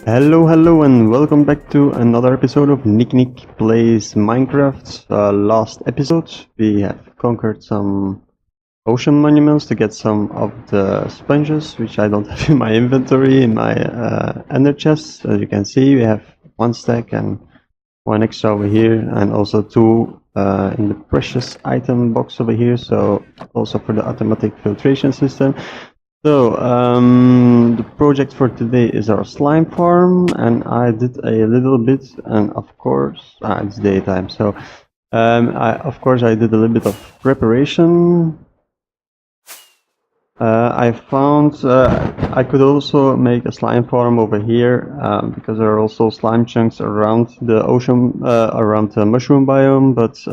Hello, and welcome back to another episode of NikkiNick Plays Minecraft. Last episode, we have conquered some ocean monuments to get some of the sponges, which I don't have in my inventory, in my ender chest. As you can see, we have one stack and one extra over here, and also two in the precious item box over here, so also for the automatic filtration system. So, the project for today is our slime farm, and I did a little bit, and of course, it's daytime, so I did a little bit of preparation. I found I could also make a slime farm over here, because there are also slime chunks around the ocean, around the mushroom biome, but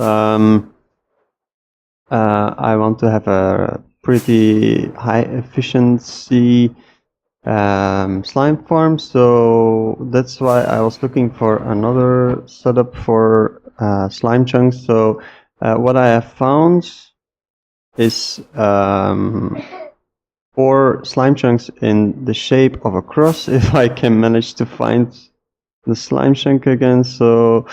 I want to have a pretty high efficiency slime farm, so that's why I was looking for another setup for slime chunks. So what I have found is 4 slime chunks in the shape of a cross, if I can manage to find the slime chunk again. So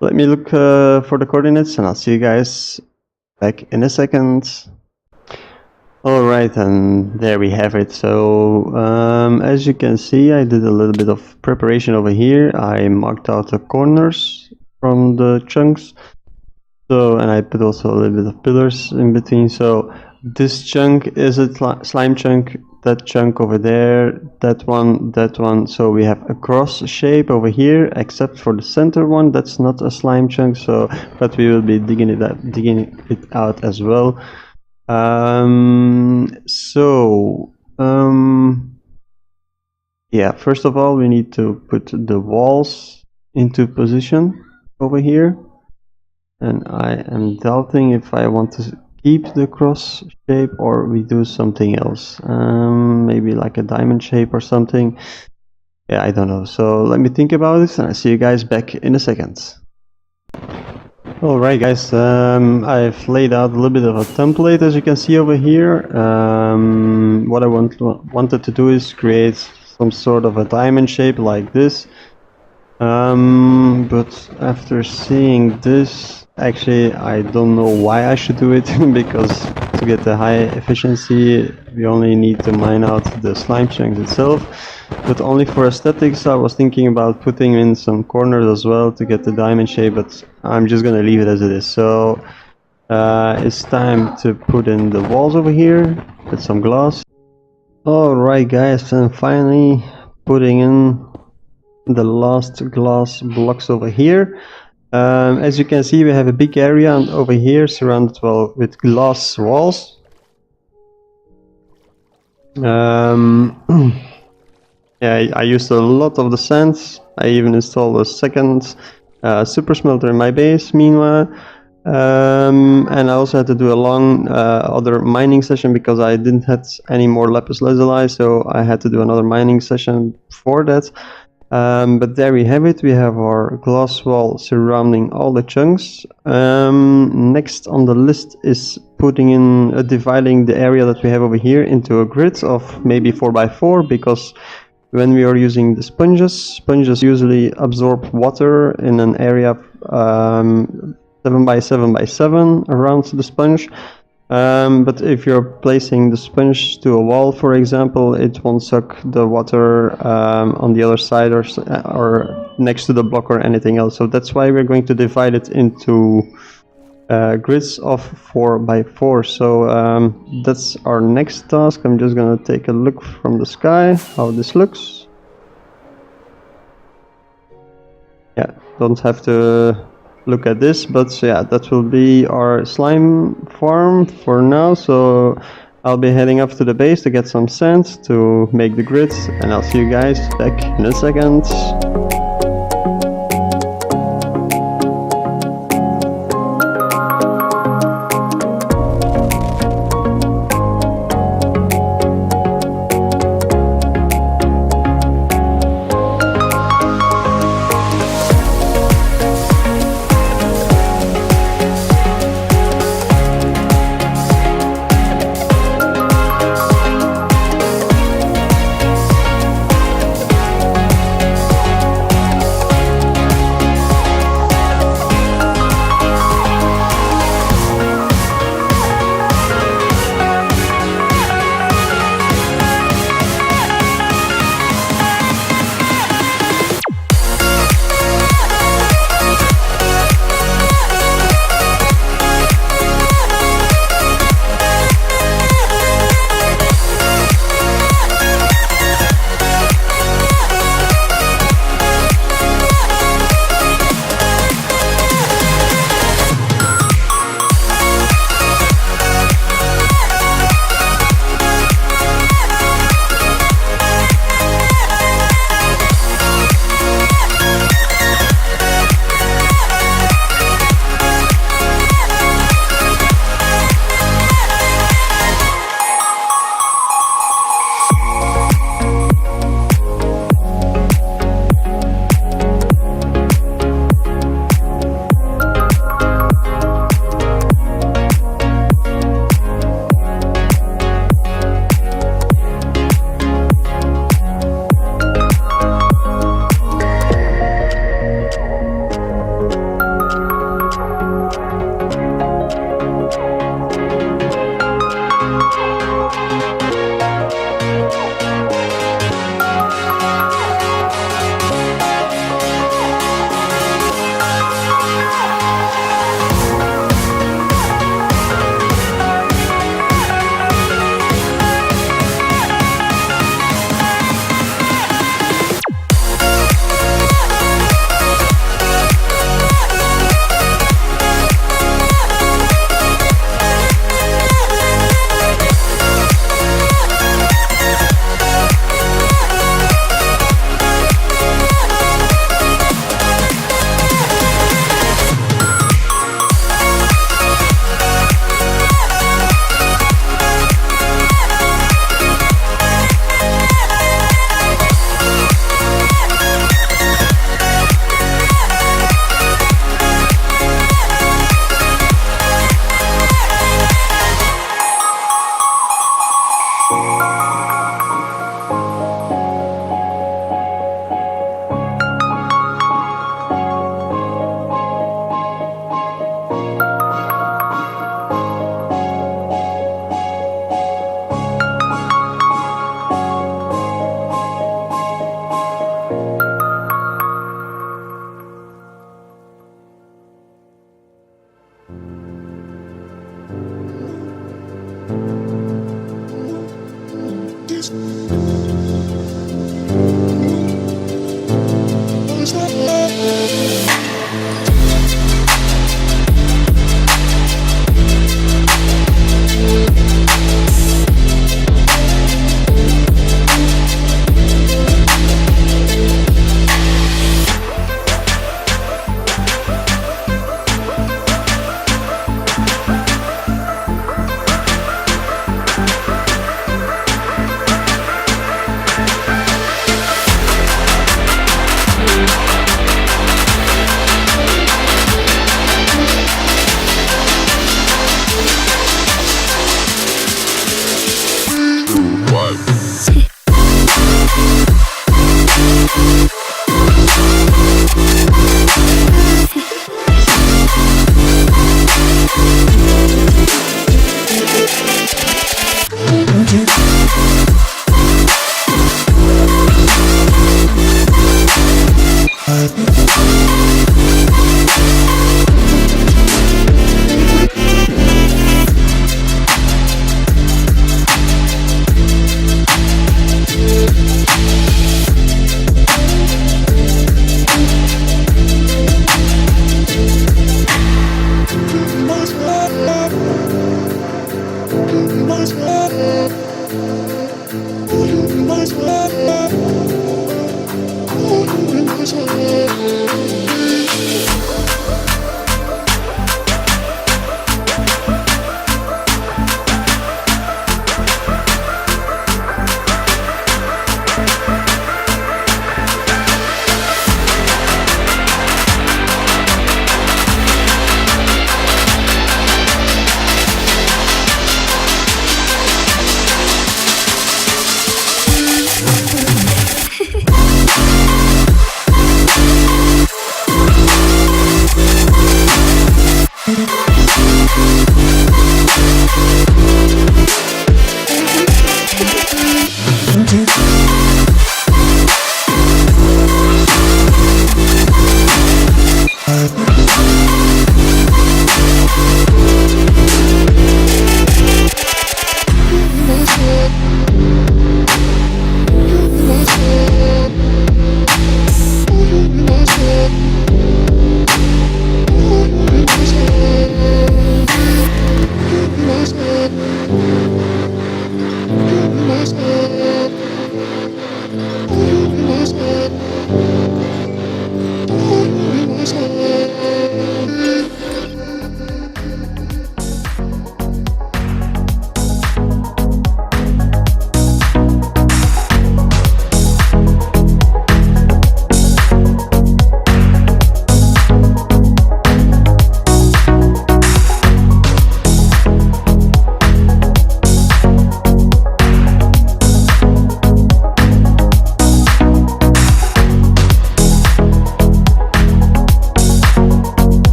let me look for the coordinates, and I'll see you guys back in a second. Alright, and there we have it. So as you can see, I did a little bit of preparation over here. I marked out the corners from the chunks, so, and I put also a little bit of pillars in between. So this chunk is a slime chunk, that chunk over there, that one. So we have a cross shape over here, except for the center one, that's not a slime chunk. So, but we will be digging it out as well. Yeah, first of all, we need to put the walls into position over here, and I am doubting if I want to keep the cross shape or we do something else, maybe like a diamond shape or something. Yeah, I don't know, so let me think about it, and I'll see you guys back in a second. Alright guys, I've laid out a little bit of a template, as you can see over here. What I wanted to do is create some sort of a diamond shape like this. But after seeing this, actually I don't know why I should do it, because to get the high efficiency we only need to mine out the slime chunks itself. But only for aesthetics I was thinking about putting in some corners as well to get the diamond shape, but I'm just gonna leave it as it is. So it's time to put in the walls over here with some glass. Alright guys, and finally putting in the last glass blocks over here. As you can see, we have a big area over here surrounded well with glass walls. Yeah, I used a lot of the sand. I even installed a second super smelter in my base meanwhile. And I also had to do a long other mining session because I didn't have any more lapis lazuli, so I had to do another mining session for that. But there we have it. We have our glass wall surrounding all the chunks. Next on the list is putting in dividing the area that we have over here into a grid of maybe 4x4, because when we are using the sponges usually absorb water in an area of 7x7x7 around the sponge. But if you're placing the sponge to a wall, for example, it won't suck the water on the other side or next to the block or anything else. So that's why we're going to divide it into grids of 4x4. So that's our next task. I'm just gonna take a look from the sky how this looks. Yeah, don't have to look at this, but yeah, that will be our slime farm for now. So I'll be heading up to the base to get some sand to make the grids, and I'll see you guys back in a second.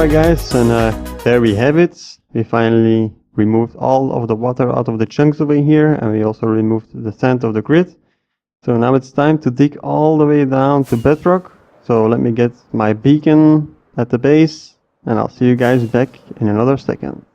Alright guys, and there we have it. We finally removed all of the water out of the chunks over here, and we also removed the sand of the grid. So now it's time to dig all the way down to bedrock. So let me get my beacon at the base, and I'll see you guys back in another second.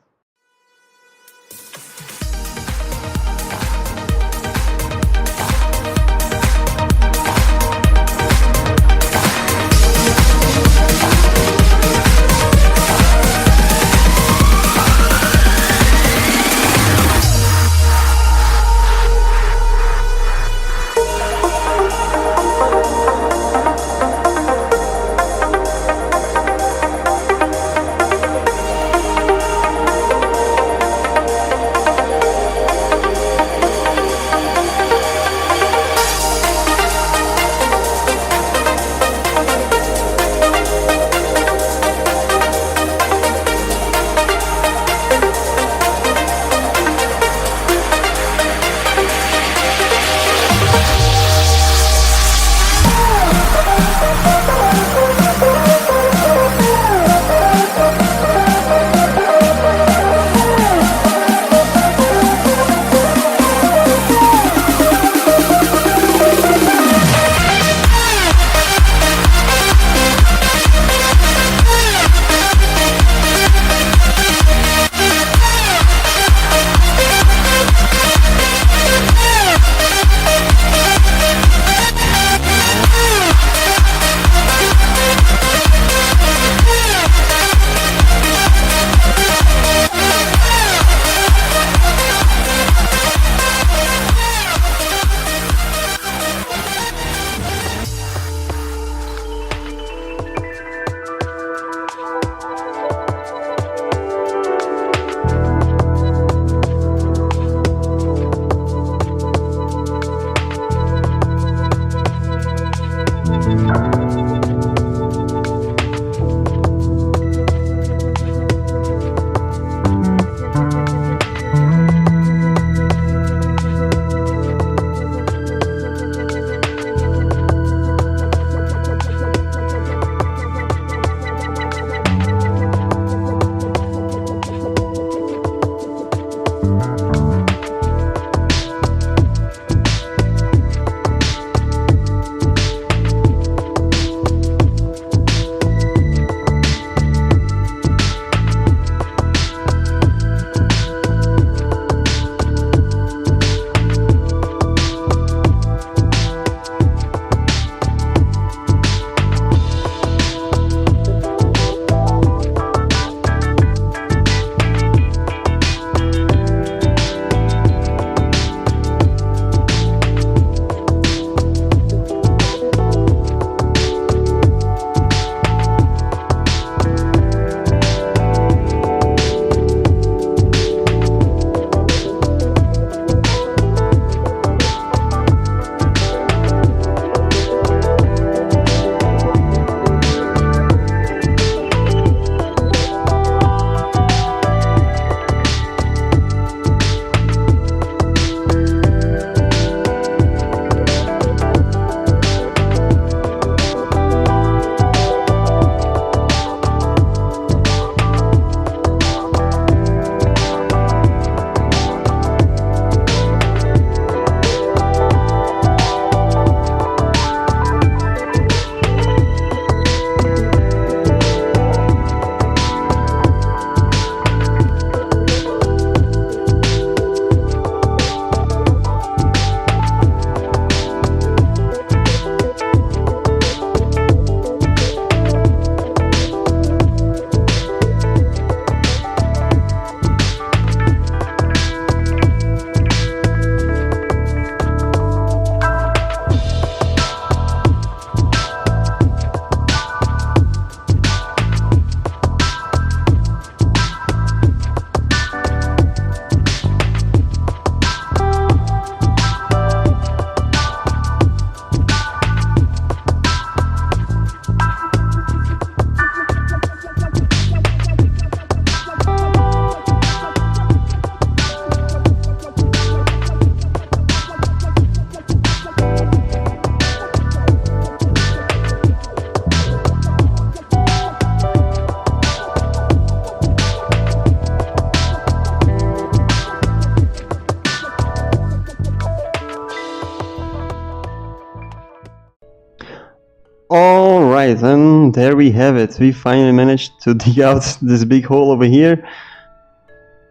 Alright, and there we have it. We finally managed to dig out this big hole over here.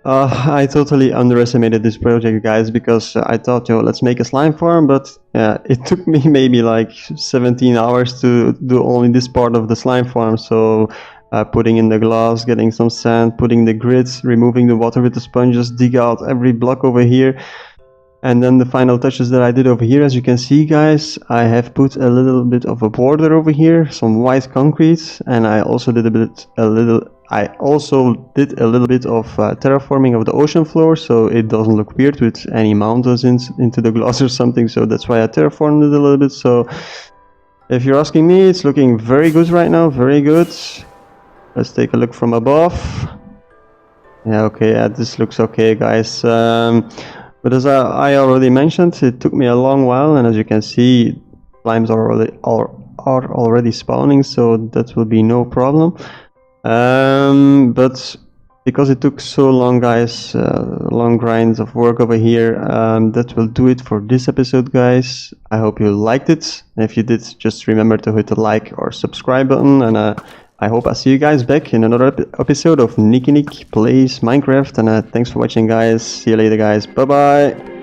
I totally underestimated this project, guys, because I thought, yo, let's make a slime farm, but it took me maybe like 17 hours to do only this part of the slime farm. So putting in the glass, getting some sand, putting the grids, removing the water with the sponges, dig out every block over here. And then the final touches that I did over here, as you can see, guys, I have put a little bit of a border over here, some white concrete, and I also did a little bit of terraforming of the ocean floor, so it doesn't look weird with any mountains into the glass or something. So that's why I terraformed it a little bit. So if you're asking me, it's looking very good right now, very good. Let's take a look from above. Yeah, okay, this looks okay, guys. But as I already mentioned, it took me a long while, and as you can see, slimes are already spawning, so that will be no problem. But because it took so long, guys, long grinds of work over here, that will do it for this episode, guys. I hope you liked it. If you did, just remember to hit the like or subscribe button, and I hope I see you guys back in another episode of NikkiNick Plays Minecraft, and thanks for watching, guys. See you later, guys. Bye bye.